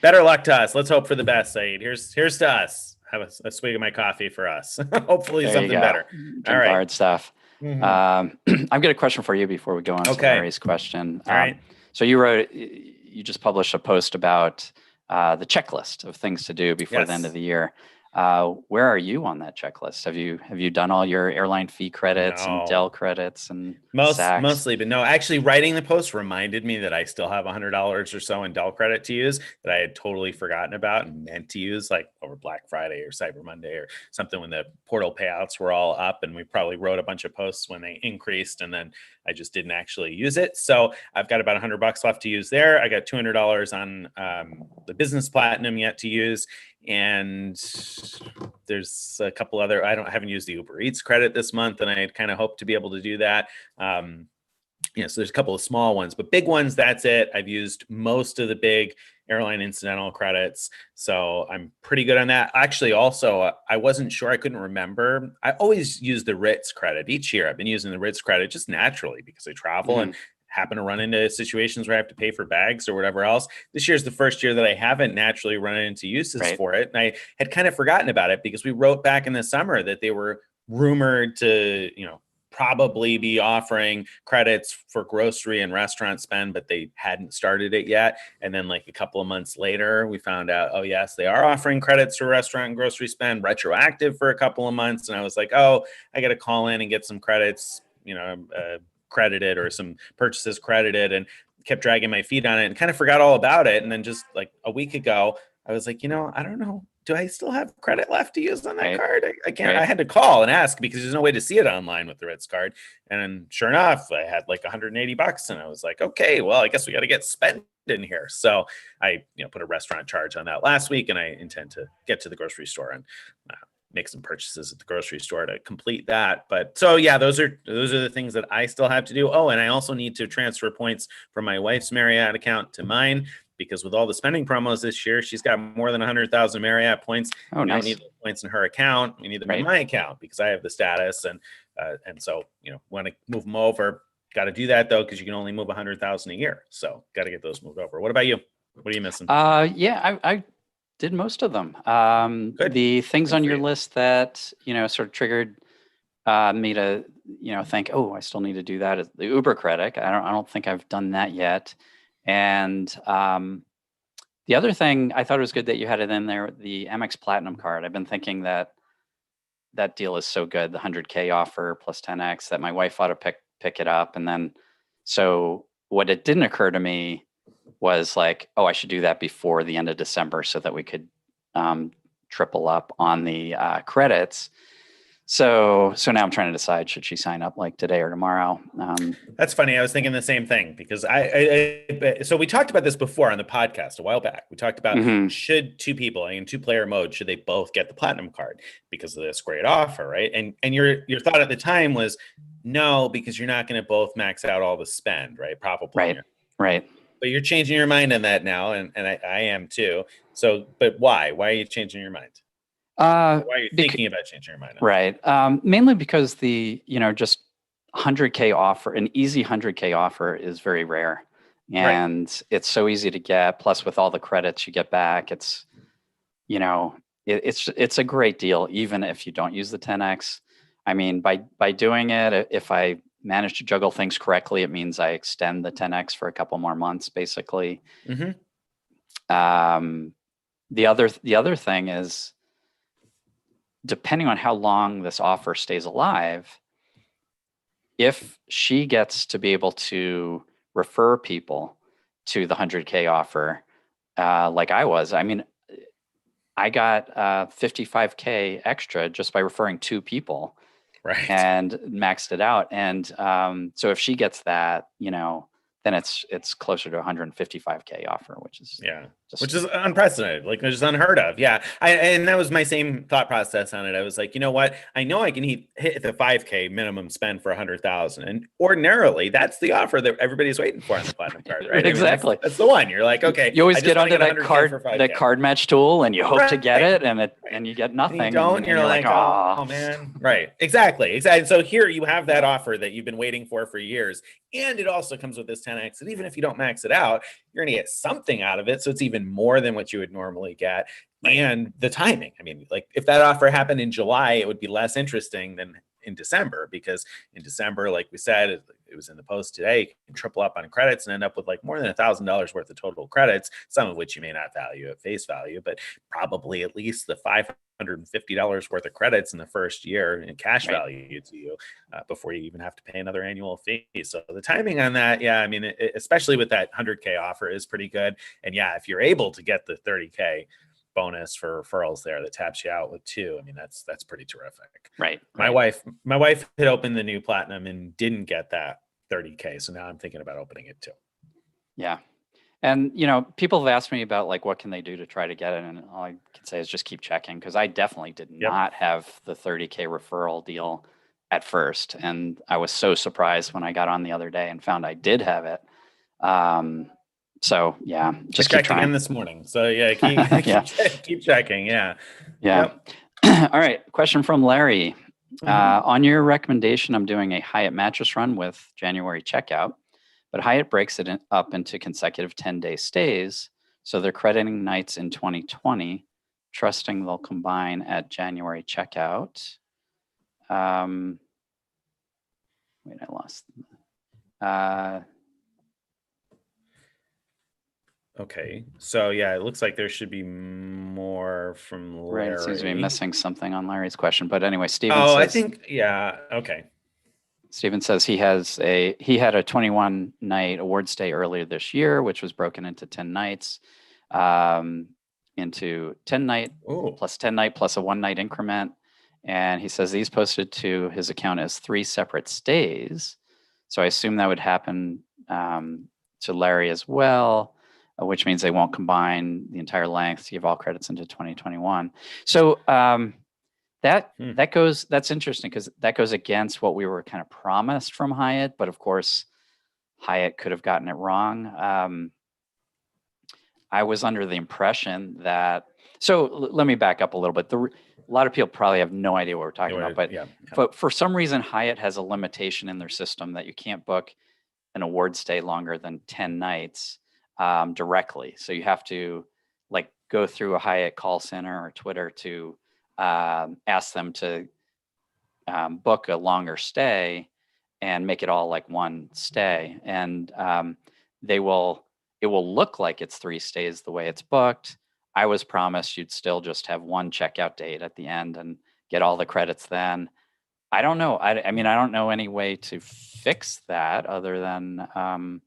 Better luck to us. Let's hope for the best, Said. Here's to us. Have a swig of my coffee for us. Hopefully there something better. All right, hard stuff. Mm-hmm. I've got a question for you before we go on to Larry's question. All right. So you just published a post about the checklist of things to do before the end of the year. Where are you on that checklist? Have you done all your airline fee credits and Dell credits and mostly, but no, actually writing the post reminded me that I still have $100 or so in Dell credit to use that I had totally forgotten about and meant to use like over Black Friday or Cyber Monday or something when the portal payouts were all up, and we probably wrote a bunch of posts when they increased, and then I just didn't actually use it. So I've got about $100 left to use there. I got $200 on the business platinum yet to use. And there's a couple other, I haven't used the Uber Eats credit this month, and I kind of hope to be able to do that. So there's a couple of small ones, but big ones, that's it. I've used most of the big airline incidental credits, so I'm pretty good on that. Actually, also, I wasn't sure, I couldn't remember. I always use the Ritz credit each year. I've been using the Ritz credit just naturally because I travel and happen to run into situations where I have to pay for bags or whatever else. This year's the first year that I haven't naturally run into uses for it. And I had kind of forgotten about it because we wrote back in the summer that they were rumored to, probably be offering credits for grocery and restaurant spend, but they hadn't started it yet. And then like a couple of months later, we found out, oh yes, they are offering credits for restaurant and grocery spend retroactive for a couple of months. And I was like, oh, I got to call in and get some credits, credited or some purchases credited, and kept dragging my feet on it and kind of forgot all about it. And then just like a week ago, I was like, I don't know. Do I still have credit left to use on that card? I can't. I had to call and ask because there's no way to see it online with the Ritz card. And sure enough, I had like $180, and I was like, okay, well, I guess we got to get spent in here. So I, put a restaurant charge on that last week, and I intend to get to the grocery store and make some purchases at the grocery store to complete that. But so yeah, those are the things that I still have to do. Oh, and I also need to transfer points from my wife's Marriott account to mine, because with all the spending promos this year, she's got more than 100,000 Marriott points. Oh, nice. We don't need the points in her account. We need them in my account because I have the status. And so, want to move them over. Got to do that though, because you can only move 100,000 a year. So got to get those moved over. What about you? What are you missing? I did most of them. The things on your list that, sort of triggered me to, think, oh, I still need to do that is the Uber credit. I don't think I've done that yet. And the other thing I thought it was good that you had it in there, the Amex Platinum card. I've been thinking that deal is so good, the 100K offer plus 10X, that my wife ought to pick it up. And then, so what it didn't occur to me was like, oh, I should do that before the end of December so that we could triple up on the credits. So now I'm trying to decide, should she sign up like today or tomorrow? That's funny. I was thinking the same thing because so we talked about this before on the podcast a while back. We talked about should two people in two-player mode, should they both get the platinum card because of this great offer, right? And your thought at the time was no, because you're not going to both max out all the spend, right? Probably. Right. But you're changing your mind on that now, and I am too. So, but why? Why are you changing your mind? Why are you thinking about changing your mind? Right. Mainly because the, just 100K offer, an easy 100K offer is very rare, and it's so easy to get. Plus with all the credits you get back, it's, it's a great deal, even if you don't use the 10X. I mean, by doing it, if I, manage to juggle things correctly, it means I extend the 10X for a couple more months, basically. Mm-hmm. The other thing is, depending on how long this offer stays alive, if she gets to be able to refer people to the 100K offer, like I was, I mean, I got 55K extra just by referring 2 people, right, and maxed it out. And so if she gets that, then it's closer to 155K offer, which is which is unprecedented, like just unheard of. And that was my same thought process on it. I was like, you know what, I know I can hit the 5K minimum spend for 100,000, and ordinarily that's the offer that everybody's waiting for on the platinum card, right? Exactly. I mean, that's the one. You're like, okay, you always get onto that card match tool, and you hope to get it, and you get nothing. And you don't, and you're like, oh man, right? Exactly. So here you have that offer that you've been waiting for years, and it also comes with this 10X. And even if you don't max it out, you're going to get something out of it. So it's even more than what you would normally get. Right. And the timing, I mean, like if that offer happened in July, it would be less interesting than in December, because in December, like we said, it was in the post today, you can triple up on credits and end up with like more than $1,000 worth of total credits, some of which you may not value at face value, but probably at least the $550 worth of credits in the first year in cash value to you before you even have to pay another annual fee. So the timing on that, I mean, especially with that 100K offer, is pretty good. And if you're able to get the 30K bonus for referrals there that taps you out with 2, I mean, that's pretty terrific. Right. My wife had opened the new platinum and didn't get that 30K. So now I'm thinking about opening it too. Yeah. And, people have asked me about like, what can they do to try to get it? And all I can say is just keep checking, because I definitely did not have the 30K referral deal at first. And I was so surprised when I got on the other day and found I did have it. So just keep trying. Again this morning. So keep checking. Yeah. Yep. All right. Question from Larry. On your recommendation, I'm doing a Hyatt mattress run with January checkout, but Hyatt breaks it up into consecutive 10-day stays. So they're crediting nights in 2020, trusting they'll combine at January checkout. Wait, I lost. Okay, so it looks like there should be more from Larry. Right, it seems to be missing something on Larry's question, but anyway, Steven says. I think okay. Steven says he had a 21-night award stay earlier this year, which was broken into 10 nights, into 10 night plus 10 night plus a 1-night increment, and he says these posted to his account as 3 separate stays. So I assume that would happen to Larry as well, which means they won't combine the entire length to give all credits into 2021. So that's interesting, because that goes against what we were kind of promised from Hyatt, but of course Hyatt could have gotten it wrong. I was under the impression that, so let me back up a little bit. A lot of people probably have no idea what we're talking about, but for some reason Hyatt has a limitation in their system that you can't book an award stay longer than 10 nights directly. So you have to like go through a Hyatt call center or Twitter to ask them to book a longer stay and make it all like one stay. And it will look like it's 3 stays the way it's booked. I was promised you'd still just have one checkout date at the end and get all the credits then. I don't know. I mean, I don't know any way to fix that other than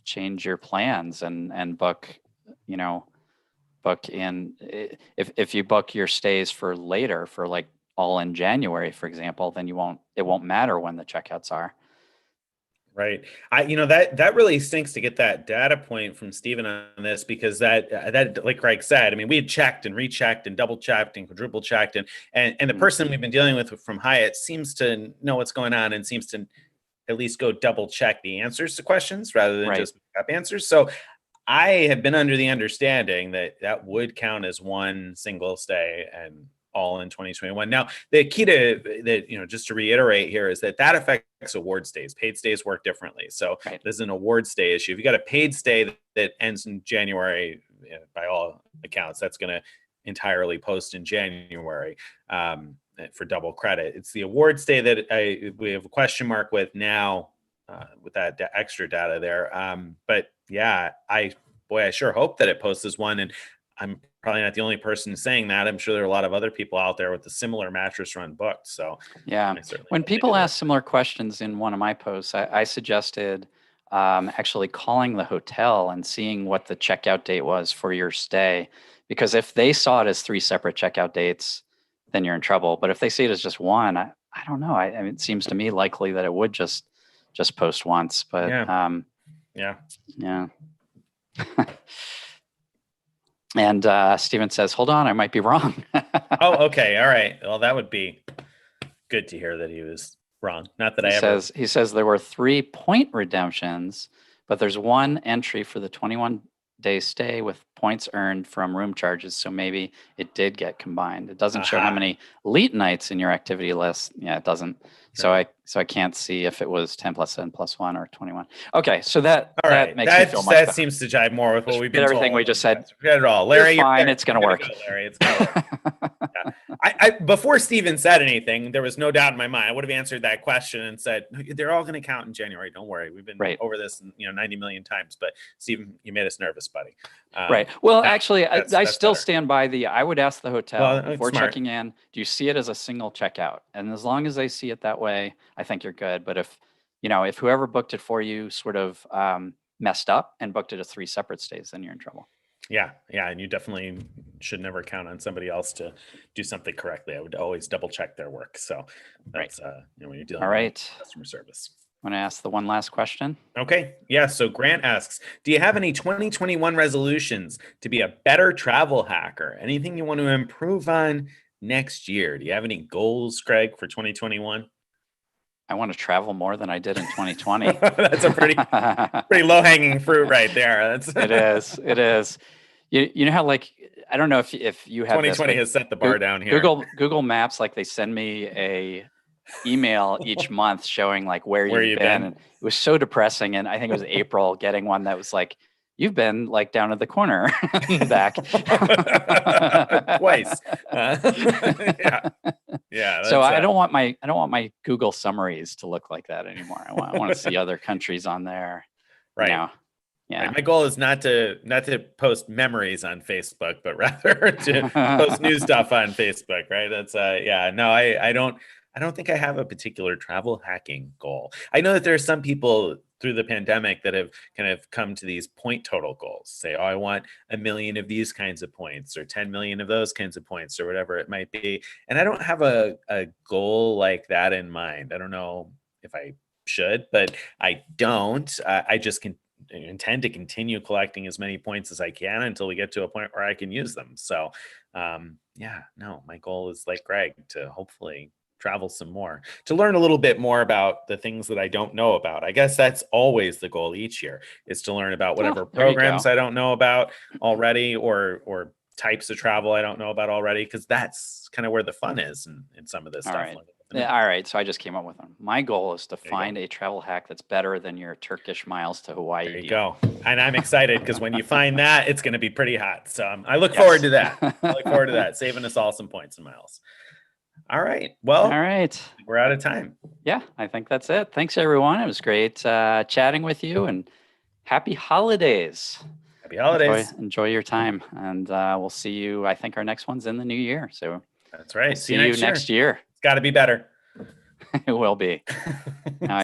change your plans and book, book in. If you book your stays for later, for like all in January, for example, then it won't matter when the checkouts are. Right. That really stinks to get that data point from Steven on this, because that like Greg said, I mean, we had checked and rechecked and double checked and quadruple checked, and the person we've been dealing with from Hyatt seems to know what's going on and seems to at least go double check the answers to questions rather than just make up answers. So I have been under the understanding that would count as one single stay and all in 2021. Now, the key to that, just to reiterate here, is that affects award stays. Paid stays work differently. So there's an award stay issue. If you got a paid stay that ends in January, by all accounts, that's going to entirely post in January. for double credit. It's the award stay that we have a question mark with now with that extra data there. But yeah, I sure hope that it posts as one. And I'm probably not the only person saying that. I'm sure there are a lot of other people out there with a similar mattress run booked. So yeah, when people ask similar questions in one of my posts, I suggested actually calling the hotel and seeing what the checkout date was for your stay. Because if they saw it as 3 separate checkout dates, then you're in trouble. But if they see it as just one, I don't know. I mean, it seems to me likely that it would just post once. But yeah. And Steven says, hold on, I might be wrong. Oh, okay. All right. Well, that would be good to hear that he was wrong. Not that he says there were 3 point redemptions, but there's one entry for the 21-day stay with points earned from room charges. So maybe it did get combined. It doesn't show how many elite nights in your activity list. Yeah, it doesn't. So I can't see if it was 10 plus 7 plus 1 or 21. Okay, so that makes me feel much better. That seems to jive more with what we've been told. Everything we just said. Forget it all. Larry, you're fine. It's going to work. Larry, it's going to work. I before Steven said anything, there was no doubt in my mind. I would have answered that question and said, they're all going to count in January. Don't worry. We've been over this 90 million times. But Steven, you made us nervous, buddy. Right. Well, actually, I still stand by I would ask the hotel before checking in, do you see it as a single checkout? And as long as they see it that way, I think you're good. But if whoever booked it for you sort of messed up and booked it as 3 separate stays, then you're in trouble. Yeah. And you definitely should never count on somebody else to do something correctly. I would always double check their work. So that's, when you're dealing with customer service. Want to ask the one last question? Okay. Yeah. So Grant asks, do you have any 2021 resolutions to be a better travel hacker? Anything you want to improve on next year? Do you have any goals, Craig, for 2021? I want to travel more than I did in 2020. That's a pretty low hanging fruit right there. It is. You know how, like, I don't know if you have 2020 has set the bar down here. Google Maps, like, they send me a email each month showing like where you've been. And it was so depressing. And I think it was April getting one that was like, you've been like down at the corner back twice. So I don't want my Google summaries to look like that anymore. I want to see other countries on there. Right. Yeah. Right. My goal is not to post memories on Facebook, but rather to post new stuff on Facebook. Right. That's I don't think I have a particular travel hacking goal. I know that there are some people through the pandemic that have kind of come to these point total goals. Say, I want 1 million of these kinds of points or 10 million of those kinds of points or whatever it might be. And I don't have a goal like that in mind. I don't know if I should, but I don't. I just intend to continue collecting as many points as I can until we get to a point where I can use them. So my goal is like Greg to hopefully travel some more, to learn a little bit more about the things that I don't know about. I guess that's always the goal each year, is to learn about whatever programs I don't know about already, or types of travel I don't know about already, because that's kind of where the fun is in some of this stuff. All right. So I just came up with one. My goal is to find a travel hack that's better than your Turkish miles to Hawaii. There you go. And I'm excited because when you find that, it's going to be pretty hot. So I look forward to that. Saving us all some points and miles. All right. Well, we're out of time. Yeah, I think that's it. Thanks, everyone. It was great chatting with you, and happy holidays. Happy holidays. Enjoy your time. And we'll see you. I think our next one's in the new year. So that's right. See you next year. It's got to be better. It will be.